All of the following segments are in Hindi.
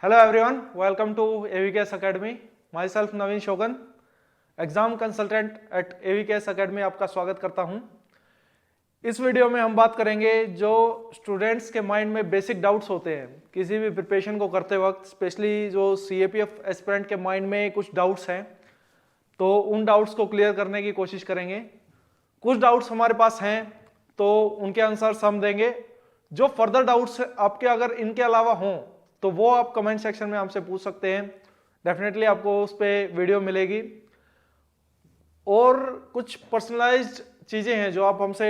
Hello everyone, welcome to AVKS Academy. Myself Naveen Shogan, exam consultant at AVKS Academy आपका स्वागत करता हूं। इस वीडियो में हम बात करेंगे जो स्टूडेंट्स के माइंड में बेसिक डाउट्स होते हैं किसी भी प्रिपरेशन को करते वक्त, स्पेशली जो CAPF एस्पिरेंट के माइंड में कुछ डाउट्स हैं, तो उन डाउट्स को क्लियर करने की कोशिश करेंगे। कुछ डाउट्स हमारे पास हैं तो उनके आंसर्स हम देंगे। जो फर्दर डाउट्स आपके अगर इनके अलावा हों तो वो आप कमेंट सेक्शन में हमसे पूछ सकते हैं। डेफिनेटली आपको उस पर वीडियो मिलेगी। और कुछ पर्सनलाइज्ड चीज़ें हैं जो आप हमसे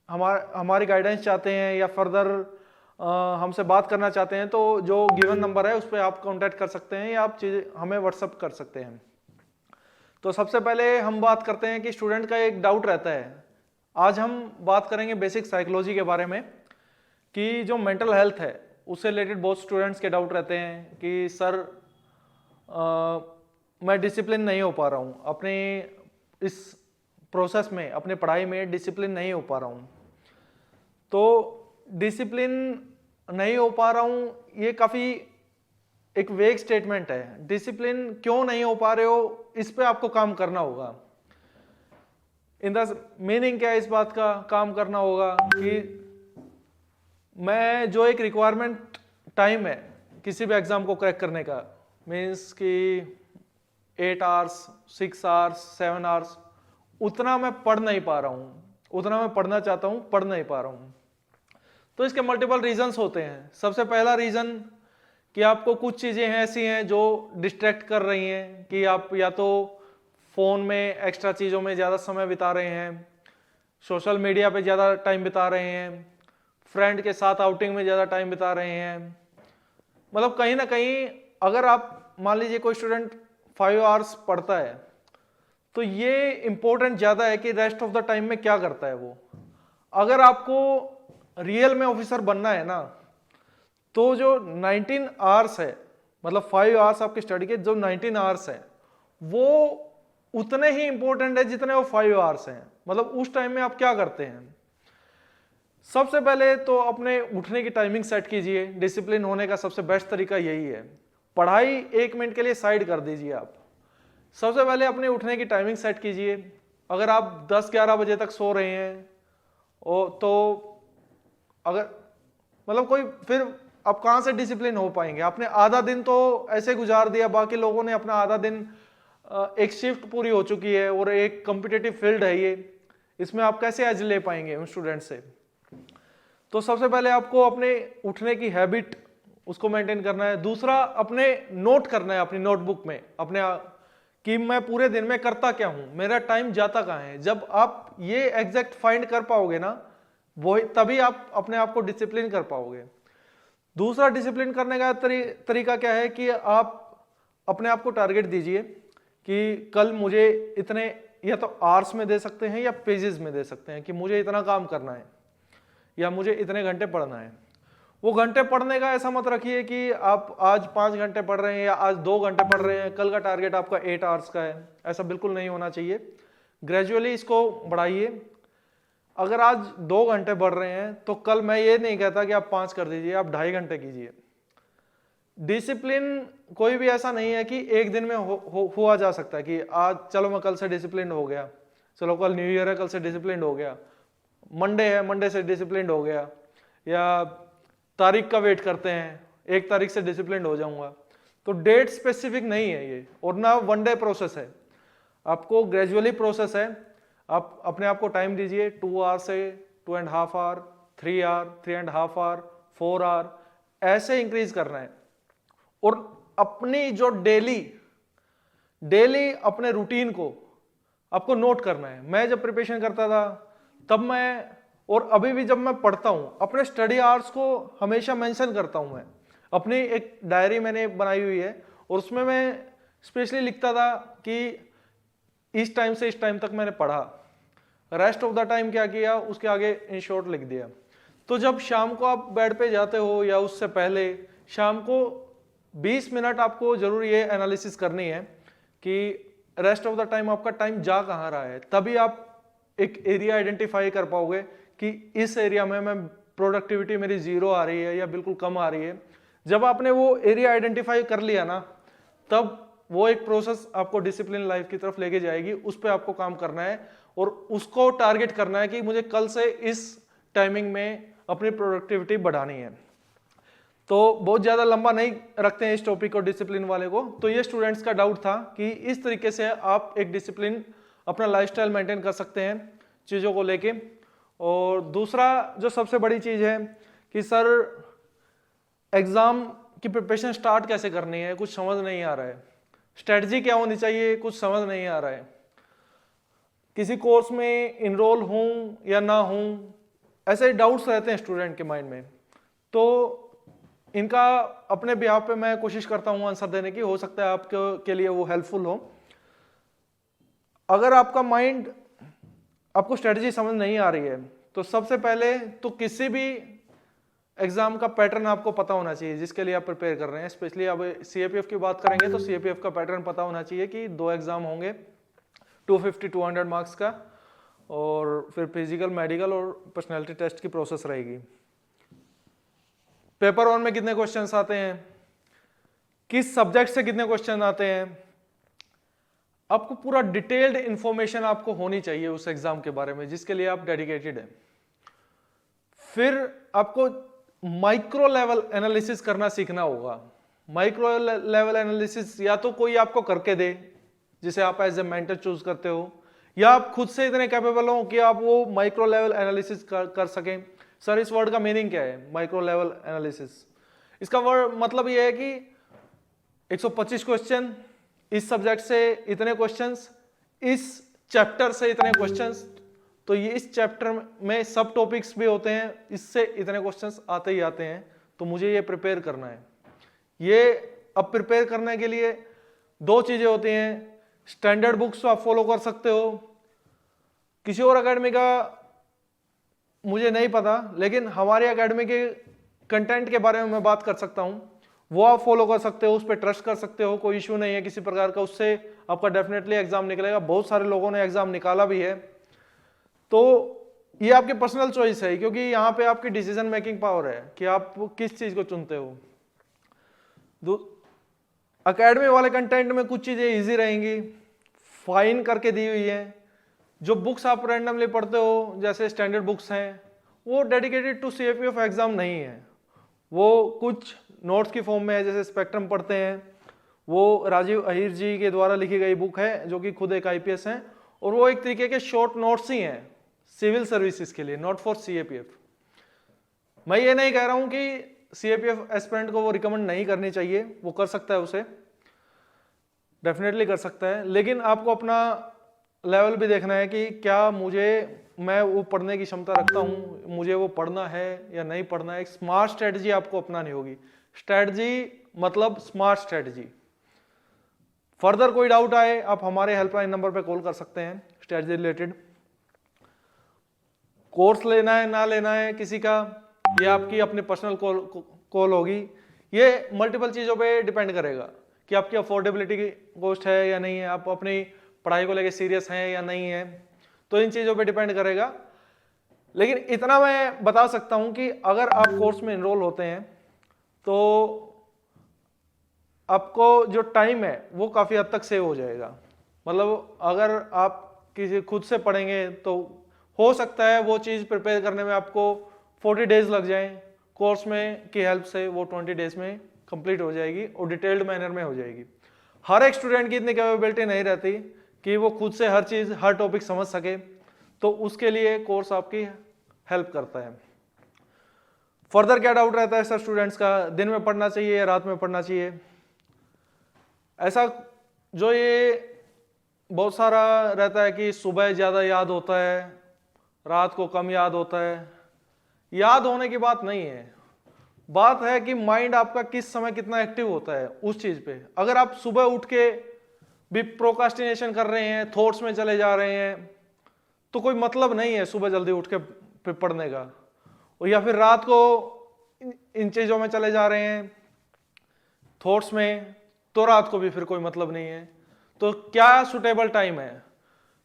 हमारी गाइडेंस चाहते हैं या फर्दर हमसे बात करना चाहते हैं, तो जो गिवन नंबर है उस पर आप कांटेक्ट कर सकते हैं या आप चीज़ें हमें व्हाट्सअप कर सकते हैं। तो सबसे पहले हम बात करते हैं कि स्टूडेंट का एक डाउट रहता है। आज हम बात करेंगे बेसिक साइकोलॉजी के बारे में कि जो मेंटल हेल्थ है उससे रिलेटेड बहुत स्टूडेंट्स के डाउट रहते हैं कि सर मैं डिसिप्लिन नहीं हो पा रहा हूँ, अपने इस प्रोसेस में, अपने पढ़ाई में डिसिप्लिन नहीं हो पा रहा हूँ। तो डिसिप्लिन नहीं हो पा रहा हूँ, ये काफ़ी एक वेग स्टेटमेंट है। डिसिप्लिन क्यों नहीं हो पा रहे हो, इस पे आपको काम करना होगा। इन द मीनिंग क्या है इस बात का, काम करना होगा कि मैं जो एक रिक्वायरमेंट टाइम है किसी भी एग्जाम को क्रैक करने का, मीन्स कि 8 आवर्स, 6 आवर्स, 7 आवर्स, उतना मैं पढ़ नहीं पा रहा हूँ, उतना मैं पढ़ना चाहता हूँ, पढ़ नहीं पा रहा हूँ। तो इसके मल्टीपल रीजंस होते हैं। सबसे पहला रीजन कि आपको कुछ चीज़ें ऐसी हैं जो डिस्ट्रैक्ट कर रही हैं कि आप या तो फ़ोन में एक्स्ट्रा चीज़ों में ज़्यादा समय बिता रहे हैं, सोशल मीडिया पे ज़्यादा टाइम बिता रहे हैं, फ्रेंड के साथ आउटिंग में ज़्यादा टाइम बिता रहे हैं। मतलब कहीं ना कहीं अगर आप मान लीजिए कोई स्टूडेंट 5 आवर्स पढ़ता है तो ये इंपॉर्टेंट ज़्यादा है कि रेस्ट ऑफ द टाइम में क्या करता है वो। अगर आपको रियल में ऑफिसर बनना है ना, तो जो 19 आवर्स है, मतलब 5 आवर्स आपके स्टडी के जो 19 आवर्स है वो उतने ही इंपॉर्टेंट है जितने वो 5 आवर्स हैं। मतलब उस टाइम में आप क्या करते हैं। सबसे पहले तो अपने उठने की टाइमिंग सेट कीजिए। डिसिप्लिन होने का सबसे बेस्ट तरीका यही है। पढ़ाई 1 मिनट के लिए साइड कर दीजिए। आप सबसे पहले अपने उठने की टाइमिंग सेट कीजिए। अगर आप 10-11 बजे तक सो रहे हैं तो अगर मतलब कोई, फिर आप कहाँ से डिसिप्लिन हो पाएंगे। आपने आधा दिन तो ऐसे गुजार दिया, बाकी लोगों ने अपना आधा दिन, एक शिफ्ट पूरी हो चुकी है और एक कॉम्पिटिटिव फील्ड है ये, इसमें आप कैसे एज ले पाएंगे उन स्टूडेंट से। तो सबसे पहले आपको अपने उठने की हैबिट उसको मेंटेन करना है। दूसरा, अपने नोट करना है अपनी नोटबुक में अपने कि मैं पूरे दिन में करता क्या हूं, मेरा टाइम जाता कहाँ है। जब आप ये एग्जैक्ट फाइंड कर पाओगे ना, वो तभी आप अपने आप को डिसिप्लिन कर पाओगे। दूसरा डिसिप्लिन करने का तरीका क्या है कि आप अपने आप को टारगेट दीजिए कि कल मुझे इतने, या तो आवर्स में दे सकते हैं या पेजेस में दे सकते हैं कि मुझे इतना काम करना है या मुझे इतने घंटे पढ़ना है। वो घंटे पढ़ने का ऐसा मत रखिए कि आप आज 5 घंटे पढ़ रहे हैं या आज 2 घंटे पढ़ रहे हैं, कल का टारगेट आपका 8 आवर्स का है। ऐसा बिल्कुल नहीं होना चाहिए। ग्रेजुअली इसको बढ़ाइए। अगर आज 2 घंटे पढ़ रहे हैं तो कल मैं ये नहीं कहता कि आप 5 कर दीजिए, आप 2.5 घंटे कीजिए। डिसिप्लिन कोई भी ऐसा नहीं है कि एक दिन में हुआ जा सकता है कि आज चलो मैं कल से डिसिप्लिन हो गया, चलो कल न्यू ईयर है कल से डिसिप्लिन हो गया, मंडे है मंडे से डिसिप्लिन हो गया, या तारीख का वेट करते हैं 1 तारीख से डिसिप्लिन हो जाऊंगा। तो डेट स्पेसिफिक नहीं है ये, और ना वन डे प्रोसेस है। आपको ग्रेजुअली प्रोसेस है। आप अपने आप को टाइम दीजिए, 2 आवर से 2.5 आवर, 3 आवर, 3.5 आवर, 4 आवर, ऐसे इंक्रीज करना है। और अपनी जो डेली अपने रूटीन को आपको नोट करना है। मैं जब प्रिपरेशन करता था तब मैं, और अभी भी जब मैं पढ़ता हूं, अपने स्टडी आवर्स को हमेशा मेंशन करता हूं। मैं अपनी एक डायरी मैंने बनाई हुई है और उसमें मैं स्पेशली लिखता था कि इस टाइम से इस टाइम तक मैंने पढ़ा, रेस्ट ऑफ द टाइम क्या किया उसके आगे इन शॉर्ट लिख दिया। तो जब शाम को आप बेड पे जाते हो या उससे पहले शाम को 20 मिनट आपको जरूर ये एनालिसिस करनी है कि रेस्ट ऑफ द टाइम आपका टाइम जा कहाँ रहा है। तभी आप एक एरिया आइडेंटिफाई कर पाओगे कि इस एरिया में मैं प्रोडक्टिविटी मेरी 0 आ रही है या बिल्कुल कम आ रही है। जब आपने वो एरिया आइडेंटिफाई कर लिया ना, तब वो एक प्रोसेस आपको डिसिप्लिन लाइफ की तरफ लेके जाएगी। उस पर आपको काम करना है और उसको टारगेट करना है कि मुझे कल से इस टाइमिंग में अपनी प्रोडक्टिविटी बढ़ानी है। तो बहुत ज़्यादा लंबा नहीं रखते हैं इस टॉपिक को, डिसिप्लिन वाले को। तो ये स्टूडेंट्स का डाउट था कि इस तरीके से आप एक डिसिप्लिन अपना लाइफस्टाइल मेंटेन कर सकते हैं चीज़ों को लेके। और दूसरा जो सबसे बड़ी चीज़ है कि सर एग्ज़ाम की प्रिपरेशन स्टार्ट कैसे करनी है, कुछ समझ नहीं आ रहा है। स्ट्रेटजी क्या होनी चाहिए, कुछ समझ नहीं आ रहा है। किसी कोर्स में इनरोल हूँ या ना हूँ, ऐसे डाउट्स रहते हैं स्टूडेंट के माइंड में। तो इनका अपने बिहाफ पे मैं कोशिश करता हूँ आंसर देने की, हो सकता है आपके के लिए वो हेल्पफुल हो। अगर आपका माइंड, आपको स्ट्रेटजी समझ नहीं आ रही है, तो सबसे पहले तो किसी भी एग्जाम का पैटर्न आपको पता होना चाहिए जिसके लिए आप प्रिपेयर कर रहे हैं। स्पेशली अब सीएपीएफ की बात करेंगे तो सीएपीएफ का पैटर्न पता होना चाहिए कि 2 एग्जाम होंगे, 250-200 मार्क्स का, और फिर फिजिकल, मेडिकल और पर्सनैलिटी टेस्ट की प्रोसेस रहेगी। पेपर 1 में कितने क्वेश्चंस आते हैं, किस सब्जेक्ट से कितने क्वेश्चन आते हैं, आपको पूरा डिटेल्ड इंफॉर्मेशन आपको होनी चाहिए उस एग्जाम के बारे में जिसके लिए आप डेडिकेटेड हैं। फिर आपको माइक्रो लेवल एनालिसिस करना सीखना होगा। माइक्रो लेवल एनालिसिस या तो कोई आपको करके दे, जिसे आप एज ए मेंटर चूज करते हो, या आप खुद से इतने कैपेबल हो कि आप वो माइक्रो लेवल एनालिसिस कर सकें। सर इस वर्ड का मीनिंग क्या है, माइक्रो लेवल एनालिसिस? इसका वर्ड मतलब ये है कि 125 क्वेश्चन, इस सब्जेक्ट से इतने क्वेश्चंस, इस चैप्टर से इतने क्वेश्चंस, तो ये इस चैप्टर में सब टॉपिक्स भी होते हैं, इससे इतने क्वेश्चंस आते ही आते हैं, तो मुझे ये प्रिपेयर करना है। ये अब प्रिपेयर करने के लिए 2 चीजें होती हैं। स्टैंडर्ड बुक्स आप फॉलो कर सकते हो, किसी और एकेडमी का मुझे नहीं पता, लेकिन हमारे एकेडमी के कंटेंट के बारे में मैं बात कर सकता हूं, वो आप फॉलो कर सकते हो, उस पर ट्रस्ट कर सकते हो, कोई इश्यू नहीं है किसी प्रकार का, उससे आपका डेफिनेटली एग्जाम निकलेगा। बहुत सारे लोगों ने एग्जाम निकाला भी है। तो ये आपकी पर्सनल चॉइस है, क्योंकि यहाँ पे आपकी डिसीजन मेकिंग पावर है कि आप किस चीज को चुनते हो। एकेडमी वाले कंटेंट में कुछ चीजें इजी रहेंगी, फाइन करके दी हुई है। जो बुक्स आप रैंडमली पढ़ते हो जैसे स्टैंडर्ड बुक्स हैं, वो डेडिकेटेड टू सीएपीएफ एग्जाम नहीं है, वो कुछ नोट्स की फॉर्म में है। जैसे स्पेक्ट्रम पढ़ते हैं, वो राजीव अहीर जी के द्वारा लिखी गई बुक है, जो कि खुद एक आईपीएस हैं, और वो एक तरीके के शॉर्ट नोट्स ही हैं सिविल सर्विसेज के लिए, नॉट फॉर सीएपीएफ। मैं ये नहीं कह रहा हूं कि सीएपीएफ एस्पिरेंट को वो रिकमेंड नहीं करनी चाहिए, वो कर सकता है, उसे डेफिनेटली कर सकता है, लेकिन आपको अपना लेवल भी देखना है कि क्या मैं वो पढ़ने की क्षमता रखता हूं, मुझे वो पढ़ना है या नहीं पढ़ना है। एक स्मार्ट स्ट्रेटजी आपको अपनानी होगी। स्ट्रेटजी मतलब स्मार्ट स्ट्रेटजी। फर्दर कोई डाउट आए आप हमारे हेल्पलाइन नंबर पे कॉल कर सकते हैं स्ट्रेटजी रिलेटेड। कोर्स लेना है ना लेना है किसी का, ये आपकी अपनी पर्सनल कॉल होगी। ये मल्टीपल चीजों पे डिपेंड करेगा कि आपकी अफोर्डेबिलिटी की कॉस्ट है या नहीं है, आप अपनी पढ़ाई को लेके सीरियस हैं या नहीं है, तो इन चीजों पे डिपेंड करेगा। लेकिन इतना मैं बता सकता हूं कि अगर आप कोर्स में एनरोल होते हैं तो आपको जो टाइम है वो काफी हद तक सेव हो जाएगा। मतलब अगर आप किसी खुद से पढ़ेंगे तो हो सकता है वो चीज प्रिपेयर करने में आपको 40 डेज लग जाए, कोर्स में की हेल्प से वो 20 डेज में कंप्लीट हो जाएगी और डिटेल्ड मैनर में हो जाएगी। हर एक स्टूडेंट की इतनी कैपेबिलिटी नहीं रहती कि वो खुद से हर चीज, हर टॉपिक समझ सके, तो उसके लिए कोर्स आपकी हेल्प करता है। फर्दर क्या डाउट रहता है सर स्टूडेंट्स का, दिन में पढ़ना चाहिए या रात में पढ़ना चाहिए? ऐसा जो ये बहुत सारा रहता है कि सुबह ज्यादा याद होता है, रात को कम याद होता है। याद होने की बात नहीं है, बात है कि माइंड आपका किस समय कितना एक्टिव होता है उस चीज पे। अगर आप सुबह उठ के भी प्रोक्रास्टिनेशन कर रहे हैं, थॉट्स में चले जा रहे हैं, तो कोई मतलब नहीं है सुबह जल्दी उठ के पढ़ने का। और या फिर रात को इन चीजों में चले जा रहे हैं थॉट्स में, तो रात को भी फिर कोई मतलब नहीं है। तो क्या सुटेबल टाइम है?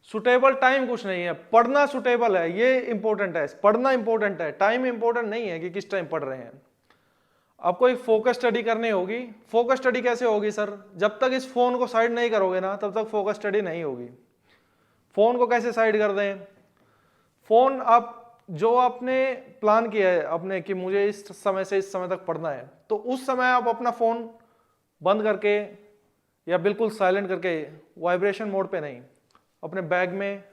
सुटेबल टाइम कुछ नहीं है, पढ़ना सुटेबल है, ये इंपॉर्टेंट है। पढ़ना इंपॉर्टेंट है, टाइम इंपॉर्टेंट नहीं है कि किस टाइम पढ़ रहे हैं। आपको एक फोकस स्टडी करनी होगी। फोकस स्टडी कैसे होगी सर? जब तक इस फोन को साइड नहीं करोगे ना तब तक फोकस स्टडी नहीं होगी। फोन को कैसे साइड कर दें? फोन आप जो आपने प्लान किया है अपने कि मुझे इस समय से इस समय तक पढ़ना है, तो उस समय आप अपना फोन बंद करके या बिल्कुल साइलेंट करके, वाइब्रेशन मोड पे नहीं, अपने बैग में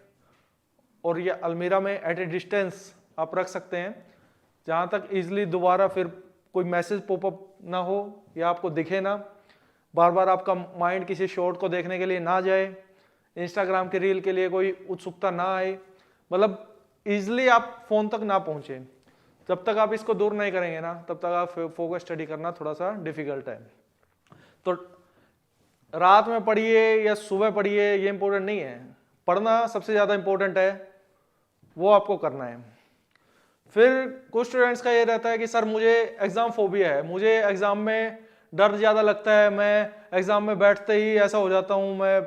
और या अलमीरा में एट ए डिस्टेंस आप रख सकते हैं, जहाँ तक इजीली दोबारा फिर कोई मैसेज पॉपअप ना हो या आपको दिखे ना, बार बार आपका माइंड किसी शॉर्ट को देखने के लिए ना जाए, इंस्टाग्राम के रील के लिए कोई उत्सुकता ना आए, मतलब इजीली आप फोन तक ना पहुंचे। जब तक आप इसको दूर नहीं करेंगे ना तब तक आप फोकस स्टडी करना थोड़ा सा डिफिकल्ट है। तो रात में पढ़िए या सुबह पढ़िए ये इंपॉर्टेंट नहीं है, पढ़ना सबसे ज्यादा इंपॉर्टेंट है, वो आपको करना है। फिर कुछ स्टूडेंट्स का ये रहता है कि सर मुझे एग्जाम फोबिया है, मुझे एग्जाम में डर ज्यादा लगता है, मैं एग्जाम में बैठते ही ऐसा हो जाता हूँ, मैं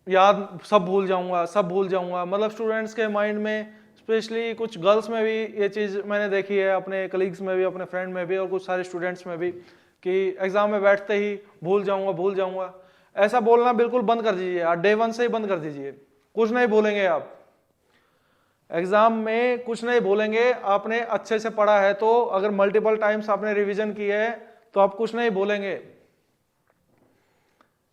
याद सब भूल जाऊंगा। मतलब स्टूडेंट्स के माइंड में, स्पेशली कुछ गर्ल्स में भी ये चीज़ मैंने देखी है, अपने कलीग्स में भी, अपने फ्रेंड में भी और कुछ सारे स्टूडेंट्स में भी, कि एग्जाम में बैठते ही भूल जाऊंगा। ऐसा बोलना बिल्कुल बंद कर दीजिए, आप डे 1 से ही बंद कर दीजिए। कुछ नहीं बोलेंगे आप एग्जाम में, कुछ नहीं बोलेंगे। आपने अच्छे से पढ़ा है तो, अगर मल्टीपल टाइम्स आपने रिवीजन की है तो आप कुछ नहीं बोलेंगे।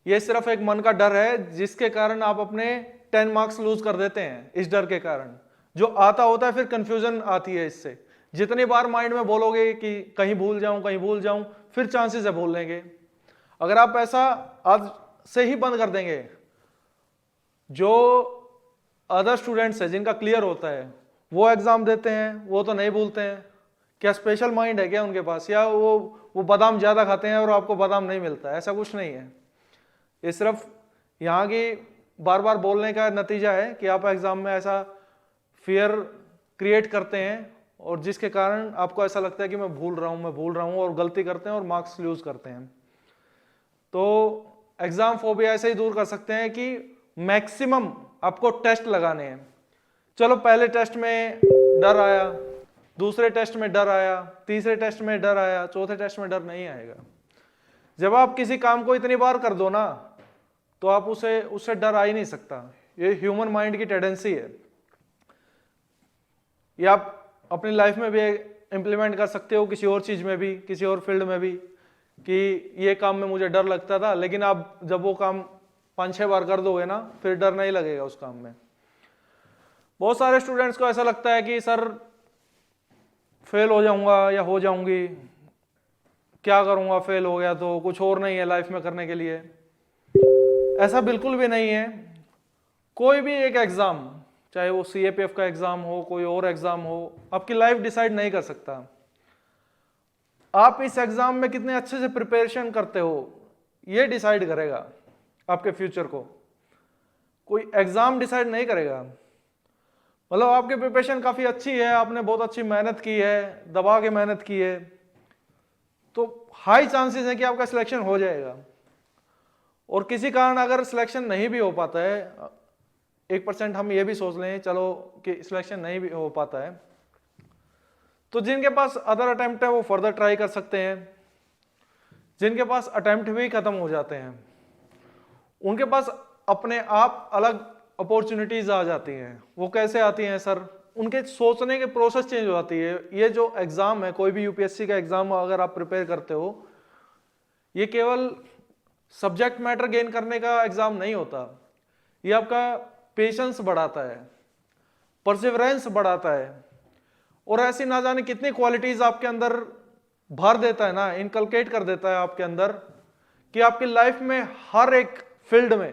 ये सिर्फ एक मन का डर है जिसके कारण आप अपने 10 मार्क्स लूज कर देते हैं। इस डर के कारण जो आता होता है फिर कंफ्यूजन आती है इससे। जितनी बार माइंड में बोलोगे कि कहीं भूल जाऊं, फिर चांसेस है भूलने के। अगर आप ऐसा आज से ही बंद कर देंगे, जो अदर स्टूडेंट्स है जिनका क्लियर होता है वो एग्जाम देते हैं, वो तो नहीं भूलते हैं। क्या स्पेशल माइंड है क्या उनके पास, या वो बादाम ज्यादा खाते हैं और आपको बादाम नहीं मिलता है? ऐसा कुछ नहीं है। ये सिर्फ यहाँ की बार बार बोलने का नतीजा है कि आप एग्जाम में ऐसा फियर क्रिएट करते हैं और जिसके कारण आपको ऐसा लगता है कि मैं भूल रहा हूँ और गलती करते हैं और मार्क्स लूज करते हैं। तो एग्जाम फोबिया ऐसे ही दूर कर सकते हैं कि मैक्सिमम आपको टेस्ट लगाने हैं। चलो पहले टेस्ट में डर आया, दूसरे टेस्ट में डर आया, तीसरे टेस्ट में डर आया, चौथे टेस्ट में डर नहीं आएगा। जब आप किसी काम को इतनी बार कर दो ना तो आप उससे डर आ ही नहीं सकता। ये ह्यूमन माइंड की टेंडेंसी है। ये आप अपनी लाइफ में भी इंप्लीमेंट कर सकते हो, किसी और चीज में भी, किसी और फील्ड में भी, कि ये काम में मुझे डर लगता था, लेकिन आप जब वो काम 5-6 बार कर दोगे ना फिर डर नहीं लगेगा उस काम में। बहुत सारे स्टूडेंट्स को ऐसा लगता है कि सर फेल हो जाऊंगा या हो जाऊंगी, क्या करूंगा, फेल हो गया तो कुछ और नहीं है लाइफ में करने के लिए। ऐसा बिल्कुल भी नहीं है। कोई भी एक एग्जाम, चाहे वो CAPF का एग्जाम हो, कोई और एग्जाम हो, आपकी लाइफ डिसाइड नहीं कर सकता। आप इस एग्जाम में कितने अच्छे से प्रिपरेशन करते हो ये डिसाइड करेगा आपके फ्यूचर को, कोई एग्जाम डिसाइड नहीं करेगा। मतलब आपकी प्रिपरेशन काफी अच्छी है, आपने बहुत अच्छी मेहनत की है, दबा के मेहनत की है, तो हाई चांसेस है कि आपका सिलेक्शन हो जाएगा। और किसी कारण अगर सिलेक्शन नहीं भी हो पाता है, 1% हम ये भी सोच लें चलो कि सिलेक्शन नहीं भी हो पाता है, तो जिनके पास अदर अटेम्प्ट है वो फर्दर ट्राई कर सकते हैं। जिनके पास अटेम्प्ट भी खत्म हो जाते हैं उनके पास अपने आप अलग अपॉर्चुनिटीज आ जाती हैं। वो कैसे आती हैं सर? उनके सोचने के प्रोसेस चेंज हो जाती है। ये जो एग्जाम है, कोई भी UPSC का एग्जाम अगर आप प्रिपेयर करते हो, ये केवल सब्जेक्ट मैटर गेन करने का एग्जाम नहीं होता। ये आपका पेशेंस बढ़ाता है, परसिवरेंस बढ़ाता है, और ऐसी ना जाने कितनी क्वालिटीज आपके अंदर भर देता है ना, इनकलकेट कर देता है आपके अंदर, कि आपकी लाइफ में हर एक फील्ड में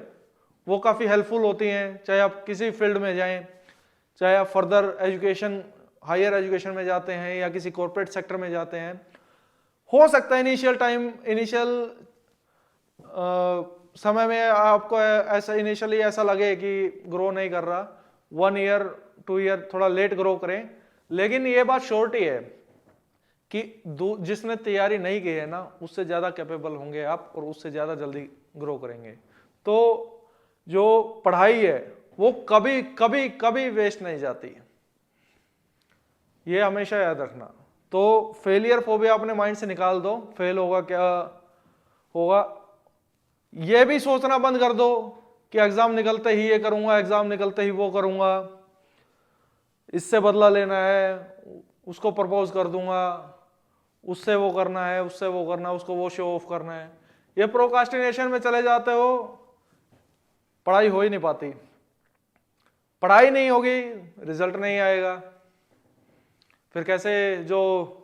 वो काफी हेल्पफुल होती हैं। चाहे आप किसी फील्ड में जाएं, चाहे आप फर्दर एजुकेशन, हायर एजुकेशन में जाते हैं या किसी कॉर्पोरेट सेक्टर में जाते हैं। हो सकता है इनिशियल समय में आपको ऐसा इनिशियली ऐसा लगे कि ग्रो नहीं कर रहा, 1 ईयर 2 ईयर थोड़ा लेट ग्रो करें, लेकिन ये बात श्योरिटी है कि जिसने तैयारी नहीं की है ना उससे ज्यादा कैपेबल होंगे आप और उससे ज्यादा जल्दी ग्रो करेंगे। तो जो पढ़ाई है वो कभी कभी कभी वेस्ट नहीं जाती, ये हमेशा याद रखना। तो फेलियर फोबिया अपने माइंड से निकाल दो। फेल होगा क्या होगा, ये भी सोचना बंद कर दो कि एग्जाम निकलते ही ये करूंगा, एग्जाम निकलते ही वो करूंगा, इससे बदला लेना है, उसको प्रपोज कर दूंगा, उससे वो करना है, उससे वो करना है, उसको वो शो ऑफ करना है। ये प्रोकास्टिनेशन में चले जाते हो, पढ़ाई हो ही नहीं पाती। पढ़ाई नहीं होगी, रिजल्ट नहीं आएगा, फिर कैसे जो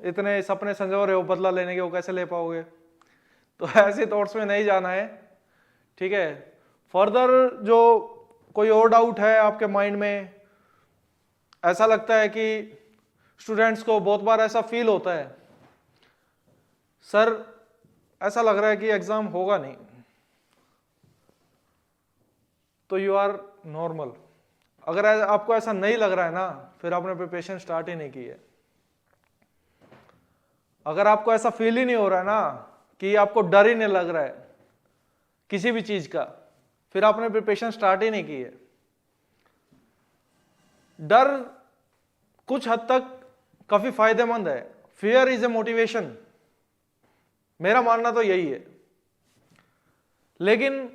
इतने सपने संजो रहे हो बदला लेने के, वो कैसे ले पाओगे? तो ऐसे थॉट्स में नहीं जाना है, ठीक है। फर्दर जो कोई और डाउट है आपके माइंड में, ऐसा लगता है कि स्टूडेंट्स को बहुत बार ऐसा फील होता है, सर ऐसा लग रहा है कि एग्जाम होगा नहीं, तो यू आर नॉर्मल। अगर आपको ऐसा नहीं लग रहा है ना, फिर आपने प्रिपरेशन स्टार्ट ही नहीं की है। अगर आपको ऐसा फील ही नहीं हो रहा है ना कि आपको डर ही नहीं लग रहा है किसी भी चीज का, फिर आपने प्रिपरेशन स्टार्ट ही नहीं की है। डर कुछ हद तक काफी फायदेमंद है। फियर इज ए मोटिवेशन, मेरा मानना तो यही है, लेकिन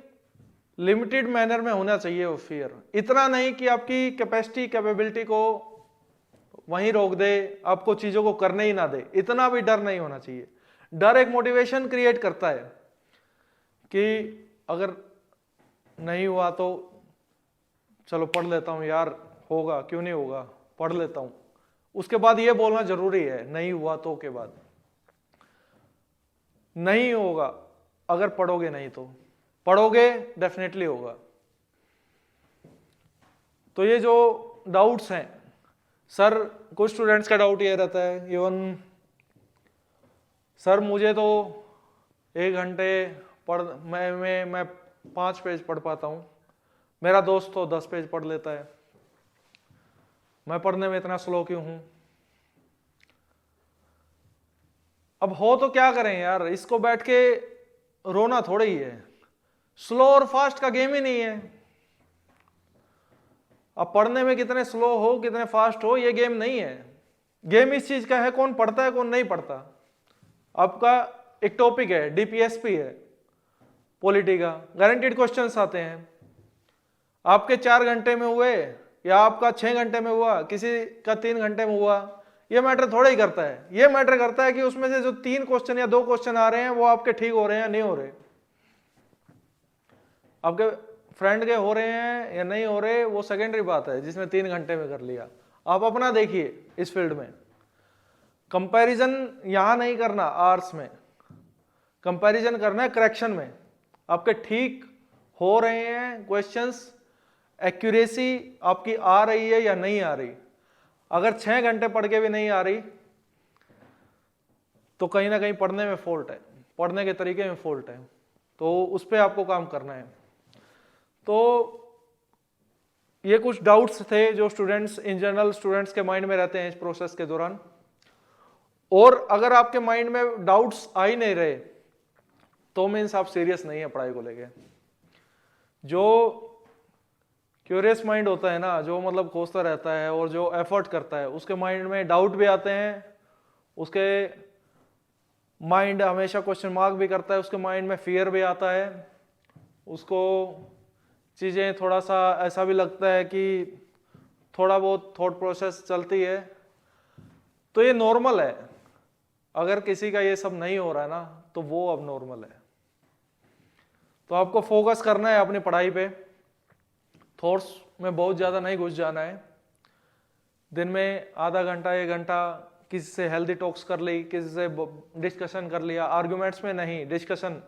लिमिटेड मैनर में होना चाहिए वो फियर। इतना नहीं कि आपकी कैपेसिटी कैपेबिलिटी को वहीं रोक दे, आपको चीजों को करने ही ना दे, इतना भी डर नहीं होना चाहिए। डर एक मोटिवेशन क्रिएट करता है कि अगर नहीं हुआ तो चलो पढ़ लेता हूं यार, होगा क्यों नहीं होगा, पढ़ लेता हूं। उसके बाद ये बोलना जरूरी है, नहीं हुआ तो के बाद नहीं होगा। अगर पढ़ोगे नहीं तो पढ़ोगे, डेफिनेटली होगा। तो ये जो डाउट्स हैं, सर कुछ स्टूडेंट्स का डाउट ये रहता है, इवन सर मुझे तो 1 घंटे पढ़ मैं 5 पेज पढ़ पाता हूँ, मेरा दोस्त तो 10 पेज पढ़ लेता है, मैं पढ़ने में इतना स्लो क्यों हूं? अब हो तो क्या करें यार, इसको बैठ के रोना थोड़ा ही है। स्लो और फास्ट का गेम ही नहीं है। अब पढ़ने में कितने स्लो हो कितने फास्ट हो, ये गेम नहीं है। गेम इस चीज का है कौन पढ़ता है कौन नहीं पढ़ता। आपका एक टॉपिक है, डीपीएसपी है पॉलिटी का, गारंटीड क्वेश्चंस आते हैं। आपके 4 घंटे में हुए या आपका 6 घंटे में हुआ, किसी का 3 घंटे में हुआ, ये मैटर थोड़ा ही करता है। ये मैटर करता है कि उसमें से जो 3 क्वेश्चन या 2 क्वेश्चन आ रहे हैं वो आपके ठीक हो रहे हैं या नहीं हो रहे। आपके फ्रेंड के हो रहे हैं या नहीं हो रहे वो सेकेंडरी बात है, जिसने 3 घंटे में कर लिया। आप अपना देखिए इस फील्ड में। कंपैरिजन यहां नहीं करना आर्ट्स में, कंपैरिजन करना है करेक्शन में। आपके ठीक हो रहे हैं क्वेश्चंस, एक्यूरेसी आपकी आ रही है या नहीं आ रही। अगर 6 घंटे पढ़ के भी नहीं आ रही तो कहीं ना कहीं पढ़ने में फॉल्ट है, पढ़ने के तरीके में फॉल्ट है, तो उस पर आपको काम करना है। तो ये कुछ डाउट्स थे जो स्टूडेंट्स इन जनरल स्टूडेंट्स के माइंड में रहते हैं इस प्रोसेस के दौरान। और अगर आपके माइंड में डाउट्स आ ही नहीं रहे तो मीन्स आप सीरियस नहीं है पढ़ाई को लेके। जो क्यूरियस माइंड होता है ना, जो मतलब खोजता रहता है और जो एफर्ट करता है, उसके माइंड में डाउट भी आते हैं, उसके माइंड हमेशा क्वेश्चन मार्क भी करता है, उसके माइंड में फियर भी आता है, उसको चीज़ें थोड़ा सा ऐसा भी लगता है कि थोड़ा बहुत थॉट प्रोसेस चलती है। तो ये नॉर्मल है। अगर किसी का ये सब नहीं हो रहा है ना तो वो अब नॉर्मल है। तो आपको फोकस करना है अपनी पढ़ाई पे, थॉट्स में बहुत ज़्यादा नहीं घुस जाना है। दिन में आधा घंटा 1 घंटा किसी से हेल्दी टॉक्स कर ली, किसी से डिस्कशन कर लिया, आर्ग्यूमेंट्स में नहीं। Discussion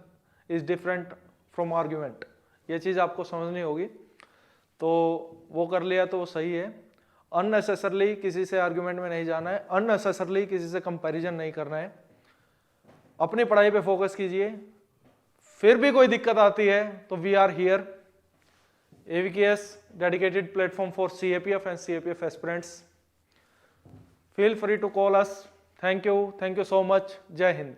is different from argument, ये चीज़ आपको समझनी होगी। तो वो कर लिया तो वो सही है। अननेसेसरली किसी से आर्ग्यूमेंट में नहीं जाना है, अननेसेसरली किसी से कंपैरिजन नहीं करना है। अपनी पढ़ाई पे फोकस कीजिए। फिर भी कोई दिक्कत आती है तो we are here, AVKS dedicated platform for CAPF and CAPF aspirants. Feel free to call us. Thank you so much. Jai Hind.